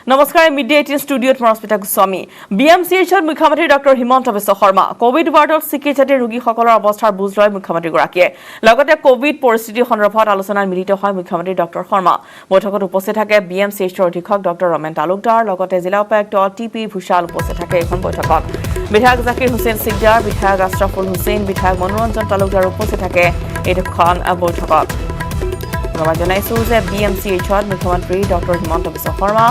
নমস্কাৰ mid day 18 ষ্টুডিঅ'ত মৰস্মিতা গোস্বামী বিএমচিএইচত মুখ্যমন্ত্ৰী ডক্টৰ হিমন্ত বিশ্ব শৰ্মা কোভিড ৱাৰ্ডত চিকিৎসাধীন ৰোগীসকলৰ অৱস্থাৰ বুজ লয় মুখ্যমন্ত্ৰীগৰাকীয়ে লগতে কোভিড পৰিস্থিতি সন্দৰ্ভত আলোচনাত মিলিত হয় মুখ্যমন্ত্ৰী ডক্টৰ শৰ্মা বৈঠকত উপস্থিত থাকে বিএমচিএইচৰ অধীক্ষক ডক্টৰ ৰমেন তালুকদাৰ লগতে জিলা উপায়ুক্ত টিপি ভূষাল উপস্থিত থাকে এখন বৈঠকত বিধায়ক জাকিৰ হুছেইন সিকদাৰ বিধায়ক আশৰাফুল হুছেইন বিধায়ক মনোৰঞ্জন তালুকদাৰ উপস্থিত থাকে এইখন বৈঠকত জনাইছো যে বিএমচিএইচত মুখ্যমন্ত্ৰী ডক্টৰ হিমন্ত বিশ্ব শৰ্মা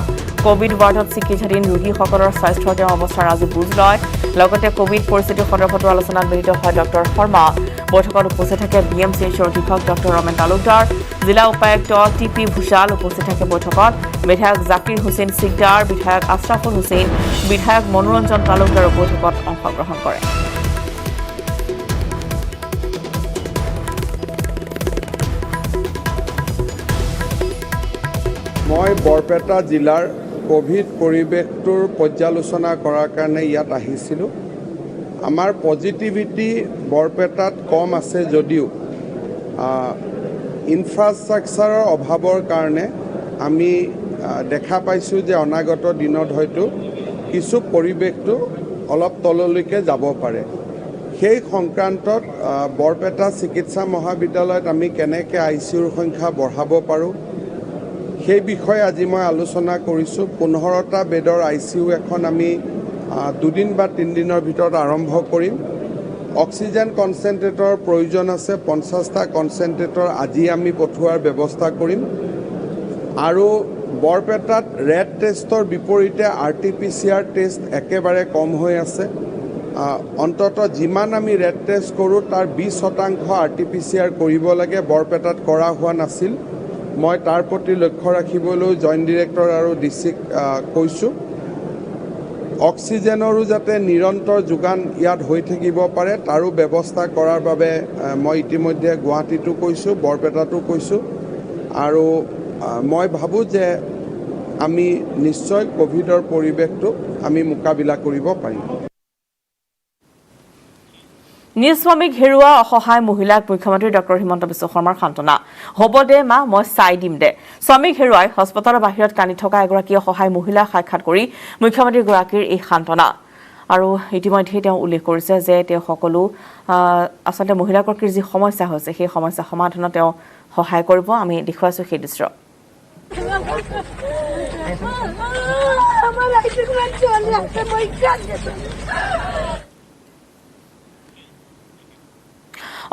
কোভিড ৱাৰ্ডত চিকিৎসাধীন ৰোগীসকলৰ স্বাস্থ্যৰ তেওঁ অৱস্থাৰ আজি বুজ লয় লগতে কোভিড পৰিস্থিতিৰ সন্দৰ্ভতো আলোচনাত মিলিত হয় ডক্টৰ শৰ্মা বৈঠকত উপস্থিত থাকে বিএমচিএইচৰ অধীক্ষক ডক্টৰ ৰমেন তালুকদাৰ জিলা উপায়ুক্ত টিপি ভূষাল উপস্থিত থাকে বৈঠকত বিধায়ক জাকিৰ হুছেইন সিকদাৰ বিধায়ক আশৰাফুল হুছেইন বিধায়ক মনোৰঞ্জন তালুকদাৰ বৈঠকত অংশগ্ৰহণ কৰে মই বৰপেটা জিলাৰ কোভিড পৰিৱেশটোৰ পৰ্যালোচনা কৰাৰ কাৰণে ইয়াত আহিছিলোঁ আমাৰ পজিটিভিটি বৰপেটাত কম আছে যদিও ইনফ্ৰাষ্ট্ৰাকচাৰৰ অভাৱৰ কাৰণে আমি দেখা পাইছোঁ যে অনাগত দিনত হয়তো কিছু পৰিৱেশটো অলপ তললৈকে যাব পাৰে সেই সংক্ৰান্তত বৰপেটা চিকিৎসা মহাবিদ্যালয়ত আমি কেনেকৈ আইচিইউৰ সংখ্যা বঢ়াব পাৰোঁ সেই বিষয়ে আজি মই আলোচনা কৰিছোঁ 15টা বেডৰ আইচিইউ এখন আমি 2 দিন বা 3 দিনৰ ভিতৰত আৰম্ভ কৰিম অক্সিজেন কনচেন্ট্ৰেটৰ প্ৰয়োজন আছে 50টা কনচেন্ট্ৰেটৰ আজি আমি পঠোৱাৰ ব্যৱস্থা কৰিম আৰু বৰপেটাত ৰেড টেষ্টৰ বিপৰীতে RT-PCR টেষ্ট একেবাৰে কম হৈ আছে অন্তত যিমান আমি ৰেড টেষ্ট কৰোঁ তাৰ 20% RT-PCR কৰিব লাগে বৰপেটাত কৰা হোৱা নাছিল মই তাৰ প্ৰতি লক্ষ্য ৰাখিবলৈ জইণ্ট ডিৰেক্টৰ আৰু ডিচিক কৈছোঁ অক্সিজেনৰো যাতে নিৰন্তৰ যোগান ইয়াত হৈ থাকিব পাৰে তাৰো ব্যৱস্থা কৰাৰ বাবে মই ইতিমধ্যে গুৱাহাটীতো কৈছোঁ বৰপেটাতো কৈছোঁ আৰু মই ভাবোঁ যে আমি নিশ্চয় কোভিডৰ পৰিৱেশটো আমি মোকাবিলা কৰিব পাৰিম নিজ স্বামীক হেৰুৱা অসহায় মহিলাক মুখ্যমন্ত্ৰী ডক্টৰ হিমন্ত বিশ্ব শৰ্মাৰ সান্তনা হ'ব দে মা মই চাই দিম দে স্বামীক হেৰুৱাই হস্পিটেলৰ বাহিৰত কান্দি থকা এগৰাকী অসহায় মহিলাক সাক্ষাৎ কৰি মুখ্যমন্ত্ৰীগৰাকীৰ এই সান্তনা আৰু ইতিমধ্যে তেওঁ উল্লেখ কৰিছে যে তেওঁ সকলো আচলতে মহিলাগৰাকীৰ যি সমস্যা হৈছে সেই সমস্যা সমাধানত তেওঁ সহায় কৰিব আমি দেখুৱাইছোঁ সেই দৃশ্য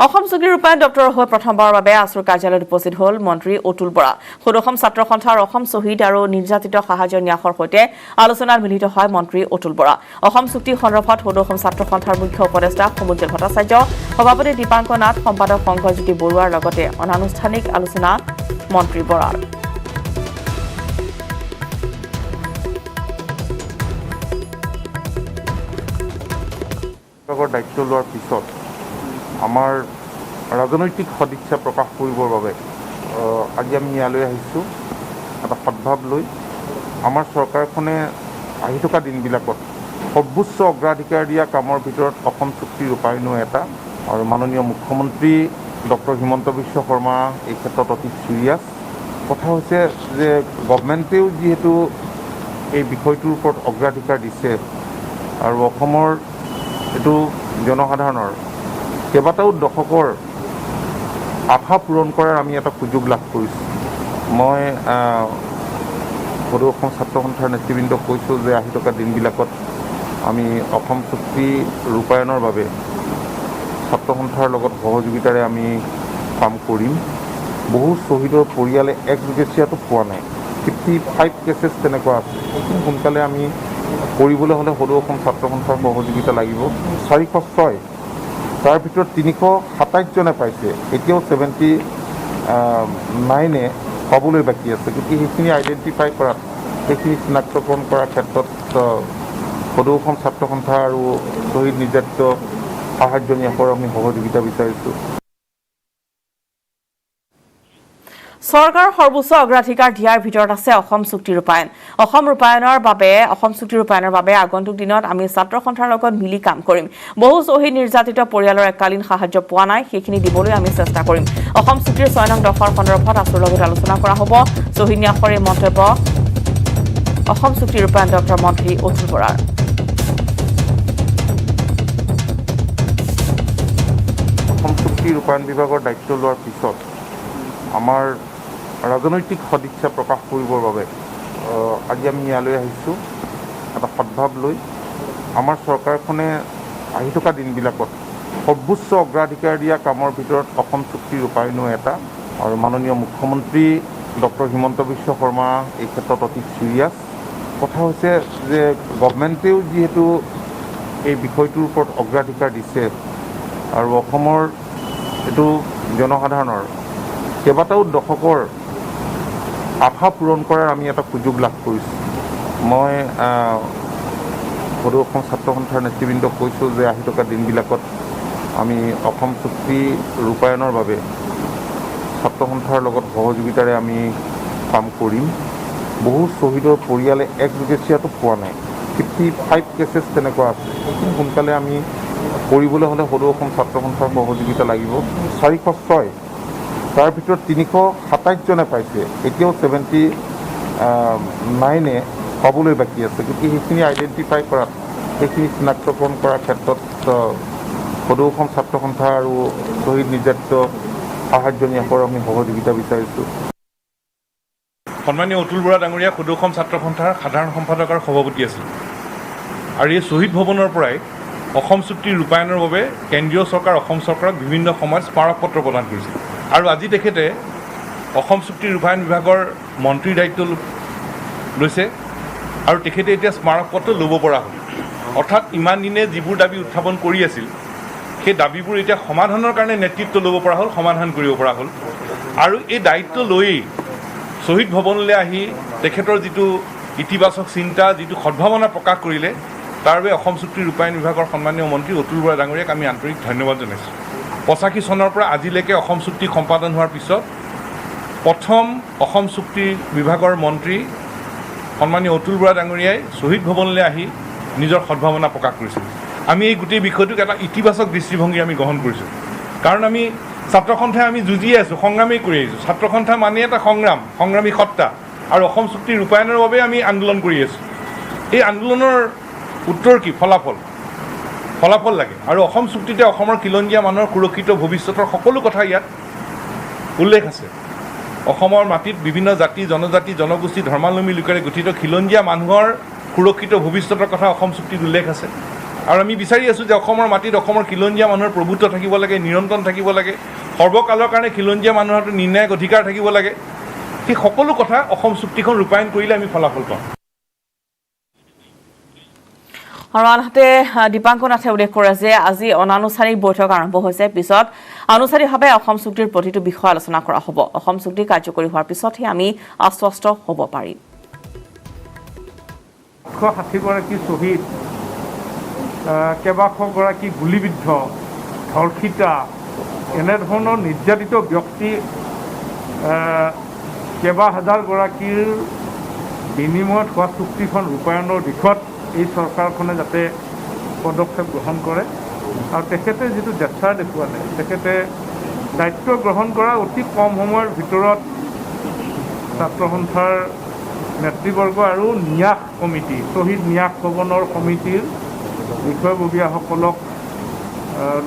অসম চুক্তি ৰূপায়ণ ডক্টৰ হৈ প্ৰথমবাৰৰ বাবে আছুৰ কাৰ্যালয়ত উপস্থিত হ'ল মন্ত্ৰী অতুল বৰা সদৌ ছাত্ৰ সন্থাৰ অসম শ্বহীদ আৰু নিৰ্যাতিত সাহায্য ন্যাসৰ সৈতে আলোচনাত মিলিত হয় মন্ত্ৰী অতুল বৰা অসম চুক্তি সন্দৰ্ভত সদৌ ছাত্ৰ সন্থাৰ মুখ্য উপদেষ্টা সমুজ্জ্বল ভট্টাচাৰ্য সভাপতি দীপাংক নাথ সম্পাদক শংকৰজ্যোতি বৰুৱাৰ লগতে অনানুষ্ঠানিক আলোচনা মন্ত্ৰী বৰাৰ দায়িত্ব লোৱাৰ পিছত আমাৰ ৰাজনৈতিক সদিচ্ছা প্ৰকাশ কৰিবৰ বাবে আজি আমি ইয়ালৈ আহিছোঁ এটা সদ্ভাৱ লৈ আমাৰ চৰকাৰখনে আহি থকা দিনবিলাকত সৰ্বোচ্চ অগ্ৰাধিকাৰ দিয়া কামৰ ভিতৰত অসম চুক্তি ৰূপায়ণো এটা আৰু মাননীয় মুখ্যমন্ত্ৰী ডক্টৰ হিমন্ত বিশ্ব শৰ্মা এই ক্ষেত্ৰত অতি চিৰিয়াছ কথা হৈছে যে গভমেণ্টেও যিহেতু এই বিষয়টোৰ ওপৰত অগ্ৰাধিকাৰ দিছে আৰু অসমৰ এইটো জনসাধাৰণৰ কেইবাটাও দশকৰ আশা পূৰণ কৰাৰ আমি এটা সুযোগ লাভ কৰিছোঁ মই সদৌ অসম ছাত্ৰ সন্থাৰ নেতৃবৃন্দক কৈছোঁ যে আহি থকা দিনবিলাকত আমি অসম চুক্তি ৰূপায়ণৰ বাবে ছাত্ৰ সন্থাৰ লগত সহযোগিতাৰে আমি কাম কৰিম বহু শ্বহীদৰ পৰিয়ালে এক্সগ্ৰেছিয়াটো পোৱা নাই 55 কেছেছ তেনেকুৱা আছে সেইখিনি সোনকালে আমি কৰিবলৈ হ'লে সদৌ অসম ছাত্ৰ সন্থাৰ সহযোগিতা লাগিব 406 তাৰ ভিতৰত 327জনে পাইছে এতিয়াও 79 পাবলৈ বাকী আছে গতিকে সেইখিনি আইডেণ্টিফাই কৰাত সেইখিনি চিনাক্তকৰণ কৰাৰ ক্ষেত্ৰত সদৌ অসম ছাত্ৰ সন্থা আৰু শ্বহীদ নিৰ্যাতিত সাহায্য ন্যাসৰ আমি সহযোগিতা বিচাৰিছোঁ চৰকাৰৰ সৰ্বোচ্চ অগ্ৰাধিকাৰ দিয়াৰ ভিতৰত আছে অসম চুক্তি ৰূপায়ণ অসম চুক্তি ৰূপায়ণৰ বাবে আগন্তুক দিনত আমি ছাত্ৰ সন্থাৰ লগত মিলি কাম কৰিম বহু শ্বহীদ নিৰ্যাতিত পৰিয়ালৰ এককালীন সাহায্য পোৱা নাই সেইখিনি দিবলৈ আমি চেষ্টা কৰিম অসম চুক্তিৰ 6 নং দফাৰ সন্দৰ্ভত আছুৰ লগত আলোচনা কৰা হ'ব শ্বহীদ ন্যাসৰ এই মন্তব্য অসম চুক্তি ৰূপায়ণ ডক্টৰ মন্ত্ৰী অতুল বৰাৰ। অসম চুক্তি ৰূপায়ণ বিভাগৰ দায়িত্ব লোৱাৰ পিছত আমাৰ ৰাজনৈতিক সদিচ্ছা প্ৰকাশ কৰিবৰ বাবে আজি আমি ইয়ালৈ আহিছোঁ এটা সদ্ভাৱ লৈ। আমাৰ চৰকাৰখনে আহি থকা দিনবিলাকত সৰ্বোচ্চ অগ্ৰাধিকাৰ দিয়া কামৰ ভিতৰত অসম চুক্তি ৰূপায়ণো এটা, আৰু মাননীয় মুখ্যমন্ত্ৰী ডক্টৰ হিমন্ত বিশ্ব শৰ্মা এই ক্ষেত্ৰত অতি চিৰিয়াছ। কথা হৈছে যে গভমেণ্টেও যিহেতু এই বিষয়টোৰ ওপৰত অগ্ৰাধিকাৰ দিছে আৰু অসমৰ এইটো জনসাধাৰণৰ কেইবাটাও দশকৰ আশা পূৰণ কৰাৰ আমি এটা সুযোগ লাভ কৰিছোঁ। মই সদৌ অসম ছাত্ৰ সন্থাৰ নেতৃবৃন্দক কৈছোঁ যে আহি থকা দিনবিলাকত আমি অসম চুক্তি ৰূপায়ণৰ বাবে ছাত্ৰ সন্থাৰ লগত সহযোগিতাৰে আমি কাম কৰিম। বহু শ্বহীদৰ পৰিয়ালে এক জুগেচিয়াটো পোৱা নাই, 55 কেছেছ তেনেকুৱা আছে। সেইখিনি সোনকালে আমি কৰিবলৈ হ'লে সদৌ অসম ছাত্ৰ সন্থাৰ সহযোগিতা লাগিব। 406, তাৰ ভিতৰত 327জনে পাইছে, এতিয়াও 79 পাবলৈ বাকী আছে। গতিকে সেইখিনি আইডেণ্টিফাই কৰাত, সেইখিনি চিনাক্তকৰণ কৰাৰ ক্ষেত্ৰত সদৌ অসম ছাত্ৰ সন্থা আৰু শ্বহীদ নিৰ্যাতিত সাহায্য ন্যাসৰ আমি সহযোগিতা বিচাৰিছোঁ। সন্মানীয় অতুল বৰা ডাঙৰীয়া সদৌ অসম ছাত্ৰ সন্থাৰ সাধাৰণ সম্পাদক আৰু সভাপতি আছিল, আৰু এই শ্বহীদ ভৱনৰ পৰাই অসম চুক্তি ৰূপায়ণৰ বাবে কেন্দ্ৰীয় চৰকাৰ, অসম চৰকাৰক বিভিন্ন সময়ত স্মাৰক পত্ৰ প্ৰদান কৰিছিল। আৰু আজি তেখেতে অসম চুক্তি ৰূপায়ণ বিভাগৰ মন্ত্ৰীৰ দায়িত্ব লৈছে, আৰু তেখেতে এতিয়া স্মাৰক পত্ৰ ল'ব পৰা হ'ল। অৰ্থাৎ ইমান দিনে যিবোৰ দাবী উত্থাপন কৰি আছিল, সেই দাবীবোৰ এতিয়া সমাধানৰ কাৰণে নেতৃত্ব ল'ব পৰা হ'ল, সমাধান কৰিব পৰা হ'ল। আৰু এই দায়িত্ব লৈয়েই শ্বহীদ ভৱনলৈ আহি তেখেতৰ যিটো ইতিবাচক চিন্তা, যিটো সদ্ভাৱনা প্ৰকাশ কৰিলে, তাৰ বাবে অসম চুক্তি ৰূপায়ণ বিভাগৰ সন্মানীয় মন্ত্ৰী অতুল বৰা ডাঙৰীয়াক আমি আন্তৰিক ধন্যবাদ জনাইছোঁ। 85 চনৰ পৰা আজিলৈকে অসম চুক্তি সম্পাদন হোৱাৰ পিছত প্ৰথম অসম চুক্তি বিভাগৰ মন্ত্ৰী সন্মানীয় অতুল বৰা ডাঙৰীয়াই শ্বহীদ ভৱনলৈ আহি নিজৰ সদ্ভাৱনা প্ৰকাশ কৰিছিল। আমি এই গোটেই বিষয়টোক এটা ইতিবাচক দৃষ্টিভংগী আমি গ্ৰহণ কৰিছোঁ, কাৰণ আমি ছাত্ৰ সন্থাই আমি যুঁজি আছোঁ, সংগ্ৰামেই কৰি আহিছোঁ। ছাত্ৰ সন্থা মানে এটা সংগ্ৰামী সত্তা, আৰু অসম চুক্তি ৰূপায়ণৰ বাবে আমি আন্দোলন কৰি আছোঁ। এই আন্দোলনৰ উত্তৰ কি? ফলাফল লাগে। আৰু অসম চুক্তিতে অসমৰ খিলঞ্জীয়া মানুহৰ সুৰক্ষিত ভৱিষ্যতৰ সকলো কথা ইয়াত উল্লেখ আছে। অসমৰ মাটিত বিভিন্ন জাতি, জনজাতি, জনগোষ্ঠী, ধৰ্মাৱলম্বী লোকেৰে গঠিত খিলঞ্জীয়া মানুহৰ সুৰক্ষিত ভৱিষ্যতৰ কথা অসম চুক্তিত উল্লেখ আছে। আৰু আমি বিচাৰি আছোঁ যে অসমৰ মাটিত অসমৰ খিলঞ্জীয়া মানুহৰ প্ৰভুত্ব থাকিব লাগে, নিৰন্তৰ থাকিব লাগে, সৰ্বকালৰ কাৰণে খিলঞ্জীয়া মানুহৰ নিৰ্ণায়ক অধিকাৰ থাকিব লাগে। সেই সকলো কথা অসম চুক্তিখন ৰূপায়ণ কৰিলে আমি ফলাফল পাম। আৰু আনহাতে দীপাংকৰ নাথে উল্লেখ কৰে যে আজি অনানুষ্ঠানিক বৈঠক আৰম্ভ হৈছে, পিছত আনুষ্ঠানিকভাৱে অসম চুক্তিৰ প্ৰতিটো বিষয় আলোচনা কৰা হ'ব। অসম চুক্তি কাৰ্যকৰী হোৱাৰ পিছতহে আমি আশ্বস্ত হ'ব পাৰিম। 160গৰাকী শ্বহীদ, কেইবাশগৰাকী গুলীবিদ্ধ, ধৰ্ষিতা, এনেধৰণৰ নিৰ্যাতিত ব্যক্তি কেইবা হাজাৰগৰাকীৰ বিনিময়ত হোৱা চুক্তিখন ৰূপায়ণৰ দিশত এই চৰকাৰখনে যাতে পদক্ষেপ গ্ৰহণ কৰে। আৰু তেখেতে যিটো জেচ্ছাৰ দেখুৱালে, তেখেতে দায়িত্ব গ্ৰহণ কৰা অতি কম সময়ৰ ভিতৰত ছাত্ৰ সন্থাৰ নেতৃবৰ্গ আৰু ন্যাস কমিটি, শ্বহীদ ন্যাস ভৱনৰ সমিতিৰ বিষয়ববীয়াসকলক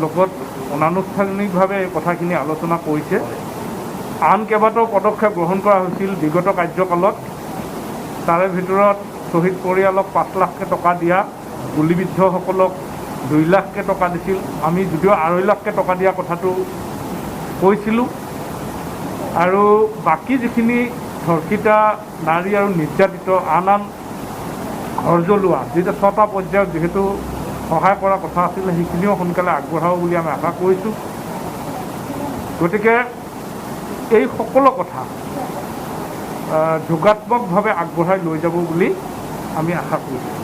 লগত অনানুষ্ঠানিকভাৱে এই কথাখিনি আলোচনা কৰিছে। আন কেইবাটাও পদক্ষেপ গ্ৰহণ কৰা হৈছিল বিগত কাৰ্যকালত। তাৰে ভিতৰত শ্বহীদ পৰিয়ালক 5 লাখকৈ টকা দিয়া, গুলীবিদ্ধসকলক 2 লাখকৈ টকা দিছিল। আমি যদিও 2.5 লাখকৈ টকা দিয়া কথাটো কৈছিলোঁ। আৰু বাকী যিখিনি ধৰ্ষিতা নাৰী আৰু নিৰ্যাতিত আন ঘৰ জ্বলোৱা, যিটো 6টা পৰ্যায়ত যিহেতু সহায় কৰাৰ কথা আছিল, সেইখিনিও সোনকালে আগবঢ়াব বুলি আমি আশা কৰিছোঁ। গতিকে এই সকলো কথা যোগাত্মকভাৱে আগবঢ়াই লৈ যাব বুলি আমি আশা কৰিছোঁ।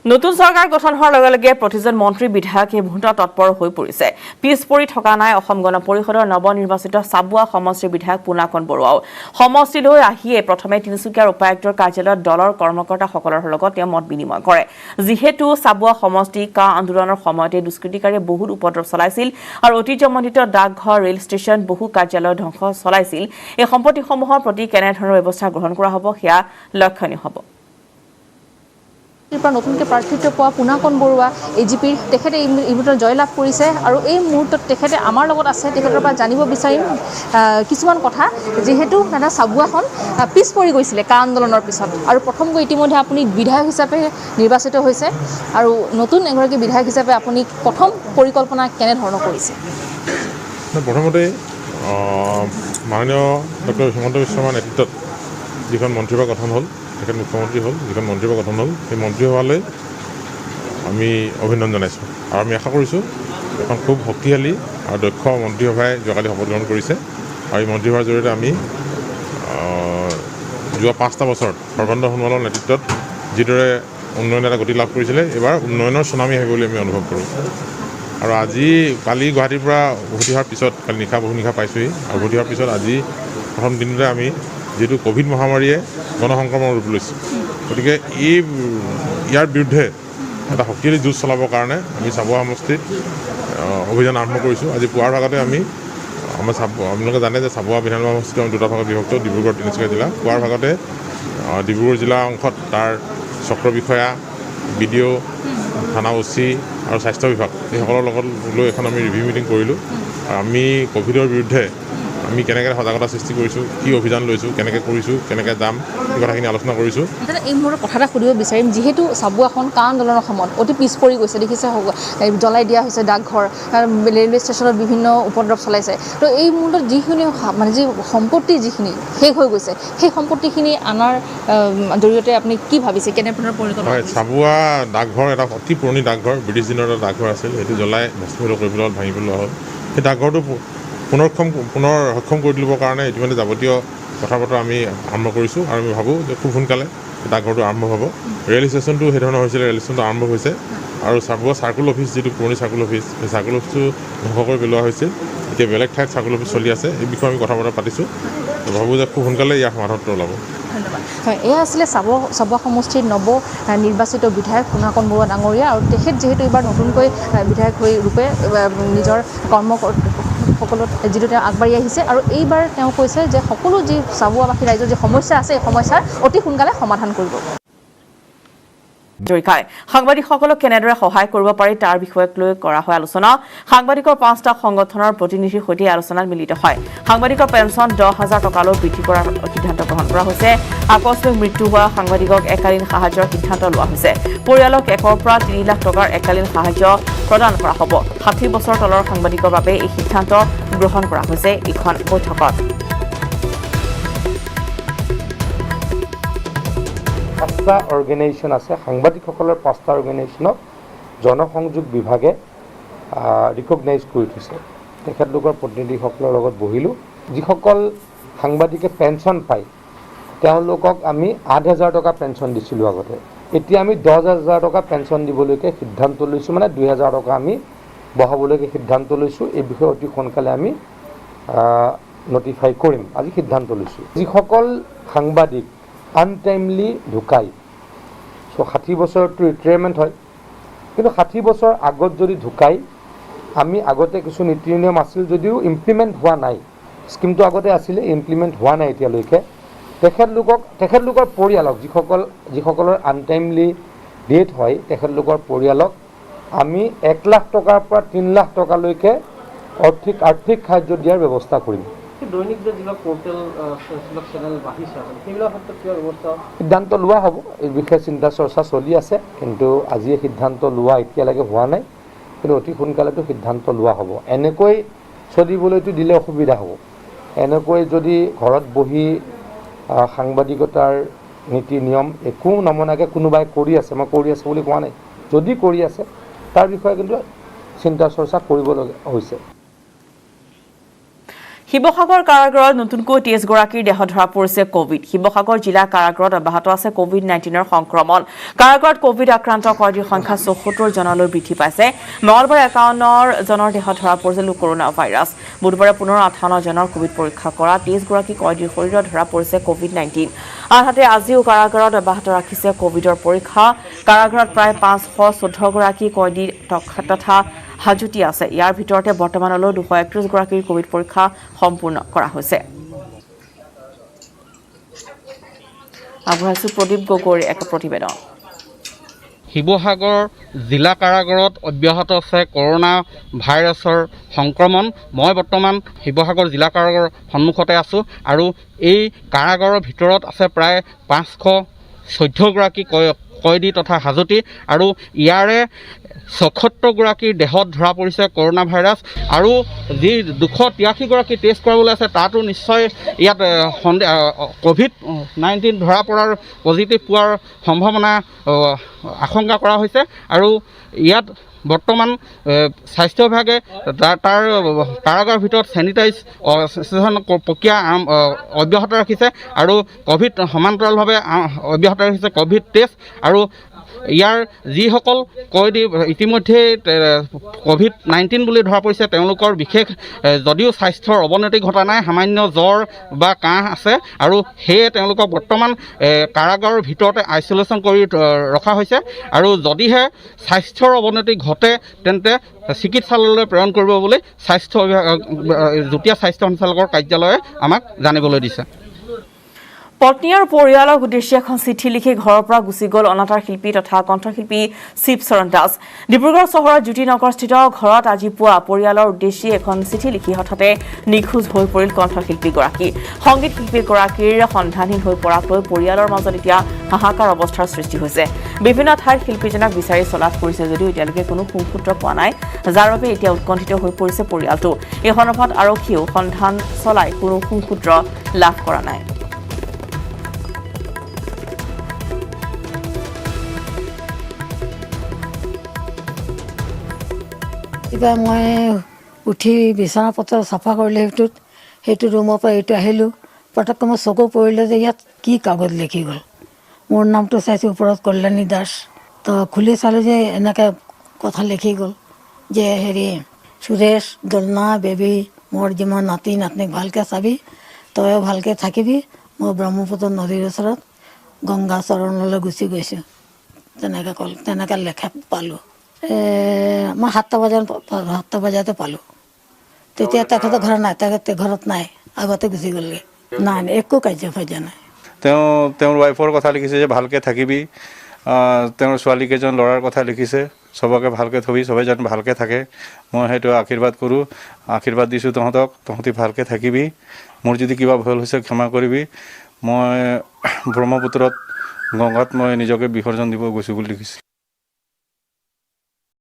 নতুন চৰকাৰ গঠন হোৱাৰ লগে লগে প্ৰতিজন মন্ত্ৰী বিধায়ক এই মুহূৰ্তত তৎপৰ হৈ পৰিছে পিছ পৰি থকা নাই অসম গণ পৰিষদৰ নৱনিৰ্বাচিত চাবুৱা সমষ্টিৰ বিধায়ক পুনাকন বৰুৱাও সমষ্টিলৈ আহিয়ে প্ৰথমে তিনিচুকীয়াৰ উপায়ুক্তৰ কাৰ্যালয়ত দলৰ কৰ্মকৰ্তাসকলৰ লগত তেওঁ মত বিনিময় কৰে যিহেতু চাবুৱা সমষ্টি কা আন্দোলনৰ সময়তে দুষ্কৃতিকাৰীয়ে বহুত উপদ্ৰৱ চলাইছিল আৰু ঐতিহ্যমণ্ডিত ডাকঘৰ ৰেল ষ্টেচন বহু কাৰ্যালয় ধ্বংস চলাইছিল এই সম্পত্তিসমূহৰ প্ৰতি কেনেধৰণৰ ব্যৱস্থা গ্ৰহণ কৰা হ'ব সেয়া লক্ষণীয় হ'ব নতুনকৈ প্ৰাৰ্থিত্ব পোৱা পুনাকন বৰুৱা এজিপিৰ তেখেতে এই মুহূৰ্তত জয়লাভ কৰিছে আৰু এই মুহূৰ্তত তেখেতে আমাৰ লগত আছে তেখেতৰ পৰা জানিব বিচাৰিম কিছুমান কথা যিহেতু মানে চাবুৱাখন পিছ পৰি গৈছিলে কা আন্দোলনৰ পিছত আৰু প্ৰথমকৈ ইতিমধ্যে আপুনি বিধায়ক হিচাপে নিৰ্বাচিত হৈছে আৰু নতুন এগৰাকী বিধায়ক হিচাপে আপুনি প্ৰথম পৰিকল্পনা কেনেধৰণৰ কৰিছে প্ৰথমতে মাননীয় ডক্টৰ হিমন্ত বিশ্ব শৰ্মাৰ নেতৃত্বত যিখন মন্ত্ৰীসভা গঠন হ'ল তেখেত মুখ্যমন্ত্ৰী হ'ল যিখন মন্ত্ৰীসভা গঠন হ'ল সেই মন্ত্ৰীসভালৈ আমি অভিনন্দন জনাইছোঁ আৰু আমি আশা কৰিছোঁ এখন খুব শক্তিশালী আৰু দক্ষ মন্ত্ৰীসভাই যোৱাকালি শপত গ্ৰহণ কৰিছে আৰু এই মন্ত্ৰীসভাৰ জৰিয়তে আমি যোৱা 5টা বছৰত সৰ্বানন্দ সোণোৱালৰ নেতৃত্বত যিদৰে উন্নয়ন এটা গতি লাভ কৰিছিলে এইবাৰ উন্নয়নৰ চুনামি আহিব বুলি আমি অনুভৱ কৰোঁ আৰু কালি গুৱাহাটীৰ পৰা উভতি অহাৰ পিছত কালি বহু নিশা পাইছোঁহি আৰু উভতি অহাৰ পিছত আজি প্ৰথম দিনতে আমি যিহেতু ক'ভিড মহামাৰীয়ে গণসংক্ৰমণৰ ৰূপ লৈছে গতিকে ইয়াৰ বিৰুদ্ধে এটা শক্তিশালী যুঁজ চলাবৰ কাৰণে আমি চাবুৱা সমষ্টিত অভিযান আৰম্ভ কৰিছোঁ আজি পুৱাৰ ভাগতে আপোনালোকে জানে যে চাবুৱা বিধানসভা সমষ্টিত আমি 2টা ভাগত বিভক্ত ডিব্ৰুগড় তিনিচুকীয়া জিলা পুৱাৰ ভাগতে ডিব্ৰুগড় জিলা অংশত তাৰ চক্ৰ বিষয়া BDO থানা OC আৰু স্বাস্থ্য বিভাগ এইসকলৰ লগত লৈ এখন আমি ৰিভিউ মিটিং কৰিলোঁ আৰু আমি ক'ভিডৰ বিৰুদ্ধে আমি কেনেকৈ সজাগতা সৃষ্টি কৰিছোঁ কি অভিযান লৈছোঁ কেনেকৈ কৰিছোঁ কেনেকৈ যাম এই কথাখিনি আলোচনা কৰিছোঁ এই মোৰ কথা এটা সুধিব বিচাৰিম যিহেতু চাবুৱাখন কা আন্দোলনৰ সময়ত অতি পিছ পৰি গৈছে দেখিছে জ্বলাই দিয়া হৈছে ডাকঘৰ ৰেলৱে ষ্টেচনত বিভিন্ন উপদ্ৰৱ চলাইছে তো এই মুহূৰ্তত যিখিনি মানে যি সম্পত্তি যিখিনি শেষ হৈ গৈছে সেই সম্পত্তিখিনি আনাৰ জৰিয়তে আপুনি কি ভাবিছে কেনেধৰণৰ পৰিকল্পনা হয় চাবুৱা ডাকঘৰ এটা অতি পুৰণি ডাকঘৰ ব্ৰিটিছ দিনৰ এটা ডাকঘৰ আছিল সেইটো জ্বলাই ভস্মীভূত কৰি পেলোৱা ভাঙি পেলোৱা হ'ল সেই ডাকঘৰটো পুনৰ সক্ষম কৰি তুলিবৰ কাৰণে ইতিমধ্যে যাৱতীয় কথা বতৰা আমি আৰম্ভ কৰিছোঁ আৰু আমি ভাবোঁ যে খুব সোনকালে ডাকঘৰটো আৰম্ভ হ'ব ৰেল ষ্টেচনটো সেই ধৰণৰ হৈছিলে ৰেল ষ্টেচনটো আৰম্ভ হৈছে আৰু চাবুৱা চাৰ্কুল অফিচ যিটো পুৰণি চাৰ্কুল অফিচ সেই চাৰ্কুল অফিচটো ধ্বংস কৰি পেলোৱা হৈছিল এতিয়া বেলেগ ঠাইত চাৰ্কুল অফিচ চলি আছে এই বিষয়ে আমি কথা বতৰা পাতিছোঁ ভাবোঁ যে খুব সোনকালে ইয়াৰ সমাধানটো ওলাব ধন্যবাদ হয় এয়া আছিলে চাবুৱা সমষ্টিৰ নিৰ্বাচিত বিধায়ক পুনাকন বৰুৱা ডাঙৰীয়া আৰু তেখেত যিহেতু এইবাৰ নতুনকৈ বিধায়ক হৈ ৰূপে নিজৰ সকলোত যিটো তেওঁ আগবাঢ়ি আহিছে আৰু এইবাৰ তেওঁ কৈছে যে সকলো যি চাবুৱাবাসী ৰাইজৰ যি সমস্যা আছে এই সমস্যাৰ অতি সোনকালে সমাধান কৰিব জৰিকাই সাংবাদিকসকলক কেনেদৰে সহায় কৰিব পাৰি তাৰ বিষয়ক লৈ কৰা হয় আলোচনা সাংবাদিকৰ 5টা সংগঠনৰ প্ৰতিনিধিৰ সৈতে আলোচনাত মিলিত হয় সাংবাদিকৰ পেঞ্চন 10,000 টকালৈ বৃদ্ধি কৰাৰ সিদ্ধান্ত গ্ৰহণ কৰা হৈছে আকস্মিক মৃত্যু হোৱা সাংবাদিকক একালীন সাহায্যৰ সিদ্ধান্ত লোৱা হৈছে পৰিয়ালক 1 পৰা 3 লাখ টকাৰ একালীন সাহায্য প্ৰদান কৰা হ'ব 60 বছৰ তলৰ সাংবাদিকৰ বাবে এই সিদ্ধান্ত গ্ৰহণ কৰা হৈছে এখন বৈঠকত 5টা অৰ্গেনাইজেশ্যন আছে সাংবাদিকসকলৰ 5টা অৰ্গেনাইজেশ্যনক জনসংযোগ বিভাগে ৰিকগনাইজ কৰি থৈছে তেখেতলোকৰ প্ৰতিনিধিসকলৰ লগত বহিলোঁ যিসকল সাংবাদিকে পেঞ্চন পায় তেওঁলোকক আমি 8,000 টকা পেঞ্চন দিছিলোঁ আগতে এতিয়া আমি 10,000 টকা পেঞ্চন দিবলৈকে সিদ্ধান্ত লৈছোঁ মানে 2,000 টকা আমি বঢ়াবলৈকে সিদ্ধান্ত লৈছোঁ এই বিষয়ে অতি সোনকালে আমি নটিফাই কৰিম আজি সিদ্ধান্ত লৈছোঁ যিসকল সাংবাদিক আনটাইমলি ঢুকায় চ' 60 বছৰটো ৰিটায়াৰমেণ্ট হয় কিন্তু 60 বছৰ আগত যদি ঢুকায় আমি আগতে কিছু নীতি নিয়ম আছিল যদিও ইমপ্লিমেণ্ট হোৱা নাই স্কিমটো আগতে আছিলে ইমপ্লিমেণ্ট হোৱা নাই এতিয়ালৈকে তেখেতলোকৰ পৰিয়ালক যিসকলৰ আনটাইমলি ডেথ হয় তেখেতলোকৰ পৰিয়ালক আমি 1 লাখ টকাৰ পৰা 3 লাখ টকালৈকে আৰ্থিক সাহায্য দিয়াৰ ব্যৱস্থা কৰিম দৈনিক যে যিবিলাক পোৰ্টেল চেনেল বাঢ়িছে সেইবিলাক ক্ষেত্ৰত কিবা ব্যৱস্থা সিদ্ধান্ত লোৱা হ'ব এই বিষয়ে চিন্তা চৰ্চা চলি আছে কিন্তু আজিয়ে সিদ্ধান্ত লোৱা এতিয়ালৈকে হোৱা নাই কিন্তু অতি সোনকালেতো সিদ্ধান্ত লোৱা হ'ব এনেকৈ চলিবলৈতো দিলে অসুবিধা হ'ব এনেকৈ যদি ঘৰত বহি সাংবাদিকতাৰ নীতি নিয়ম একো নমনাকৈ কোনোবাই কৰি আছে মই কৰি আছোঁ বুলি কোৱা নাই যদি কৰি আছে তাৰ বিষয়ে কিন্তু চিন্তা চৰ্চা কৰিবলগীয়া হৈছে শিৱসাগৰ কাৰাগাৰত নতুনকৈ 23 গৰাকীৰ দেহত ধৰা পৰিছে কোভিড। শিৱসাগৰ জিলা কাৰাগাৰত অব্যাহত আছে কোভিড-19ৰ সংক্ৰমণ। কাৰাগাৰত কোভিড আক্ৰান্ত কয়দীৰ সংখ্যা 74 জনলৈ বৃদ্ধি পাইছে। মঙলবাৰে 51 জনৰ দেহত ধৰা পৰিছিল কৰোনা ভাইৰাছ। বুধবাৰে পুনৰ 58 জনৰ কোভিড পৰীক্ষা কৰা 23 গৰাকী কয়দীৰ শৰীৰত ধৰা পৰিছে কোভিড-19। আনহাতে আজিও কাৰাগাৰত অব্যাহত ৰাখিছে কোভিডৰ পৰীক্ষা। কাৰাগাৰত প্ৰায় 514 গৰাকী কয়দী তথা হাজুতি আছে। ইয়াৰ ভিতৰতে বৰ্তমানলৈ 231 গৰাকীৰ কোভিড পৰীক্ষা সম্পূৰ্ণ কৰা হৈছে। আগবঢ়াইছো প্ৰদীপ গগৈৰ এক প্ৰতিবেদন। শিৱসাগৰ জিলা কাৰাগাৰত অব্যাহত আছে কৰোনা ভাইৰাছৰ সংক্ৰমণ। মই বৰ্তমান শিৱসাগৰ জিলা কাৰাগাৰৰ সন্মুখতে আছোঁ আৰু এই কাৰাগাৰৰ ভিতৰত আছে প্ৰায় 514 গৰাকী কয়দী তথা হাজতি আৰু ইয়াৰে 76 গৰাকীৰ দেহত ধৰা পৰিছে কৰোনা ভাইৰাছ আৰু যি 283 গৰাকী টেষ্ট কৰাবলৈ আছে তাতো নিশ্চয় ইয়াত কোভিড-19 ধৰা পৰাৰ পজিটিভ পোৱাৰ সম্ভাৱনা আশংকা কৰা হৈছে আৰু ইয়াত বৰ্তমান স্বাস্থ্য বিভাগে তাৰ কাৰাগাৰৰ ভিতৰত চেনিটাইজেশ্যন প্ৰক্ৰিয়া অব্যাহত ৰাখিছে আৰু কোভিড সমান্তৰালভাৱে অব্যাহত ৰাখিছে কোভিড টেষ্ট আৰু ইয়াৰ যিসকল কয়দী ইতিমধ্যে কোভিড-19 বুলি ধৰা পৰিছে তেওঁলোকৰ বিশেষ যদিও স্বাস্থ্যৰ অৱনতি ঘটা নাই, সামান্য জ্বৰ বা কাহ আছে আৰু সেয়ে তেওঁলোকক বৰ্তমান কাৰাগাৰৰ ভিতৰতে আইচলেশ্যন কৰি ৰখা হৈছে আৰু যদিহে স্বাস্থ্যৰ অৱনতি ঘটে তেন্তে চিকিৎসালয়লৈ প্ৰেৰণ কৰিব বুলি যুটীয়া স্বাস্থ্য সঞ্চালকৰ কাৰ্যালয়ে আমাক জানিবলৈ দিছে। পত্নী আৰু পৰিয়ালক উদ্দেশ্যে এখন চিঠি লিখি ঘৰৰ পৰা গুচি গ'ল অনাতাঁৰ শিল্পী তথা কণ্ঠশিল্পী শিৱচৰণ দাস। ডিব্ৰুগড় চহৰৰ জ্যোতিনগৰস্থিত ঘৰত আজি পুৱা পৰিয়ালৰ উদ্দেশ্যে এখন চিঠি লিখি হঠাতে নিখোজ হৈ পৰিল কণ্ঠশিল্পীগৰাকী। সংগীত শিল্পীগৰাকীৰ সন্ধানহীন হৈ পৰাক লৈ পৰিয়ালৰ মাজত এতিয়া হাহাকাৰ অৱস্থাৰ সৃষ্টি হৈছে। বিভিন্ন ঠাইত শিল্পীজনক বিচাৰি চলাথ কৰিছে যদিও এতিয়ালৈকে কোনো সুসূত্ৰ পোৱা নাই, যাৰ বাবে এতিয়া উৎকণ্ঠিত হৈ পৰিছে পৰিয়ালটো। এই সন্দৰ্ভত আৰক্ষীয়েও সন্ধান চলাই কোনো সুসূত্ৰ লাভ কৰা নাই। এতিয়া মই উঠি বিচনা পত্ৰ চাফা কৰিলে সেইটো ৰুমৰ পৰা এইটো আহিলোঁ। পটককৈ মোৰ চকু পৰিলে যে ইয়াত কি কাগজ লিখি গ'ল। মোৰ নামটো চাইছোঁ ওপৰত কল্যাণী দাস। তো খুলি চালোঁ যে এনেকৈ কথা লিখি গ'ল যে সুৰেশ দলনা বেবী মোৰ যিমান নাতি নাতনিক ভালকৈ চাবি, তয়ো ভালকৈ থাকিবি। মই ব্ৰহ্মপুত্ৰ নদীৰ ওচৰত গংগা চৰণলৈ গুচি গৈছোঁ। তেনেকৈ লেখা পালোঁ। মই 7টা বজাতে পালোঁ। তেতিয়া তেখেতে ঘৰত নাই, তেখেতে ঘৰত নাই, আগতে গুচি গ'লগৈ। নাই একো কাৰ্য নাই। তেওঁৰ ৱাইফৰ কথা লিখিছে যে ভালকৈ থাকিবি, তেওঁৰ ছোৱালীকেইজন ল'ৰাৰ কথা লিখিছে চবকে ভালকৈ থবি, চবেই যেন ভালকৈ থাকে। মই সেইটো আশীৰ্বাদ কৰোঁ, আশীৰ্বাদ দিছোঁ তহঁতি ভালকৈ থাকিবি। মোৰ যদি কিবা ভুল হৈছে ক্ষমা কৰিবি। মই ব্ৰহ্মপুত্ৰত গংগাত মই নিজকে বিসৰ্জন দিব গৈছোঁ বুলি লিখিছোঁ।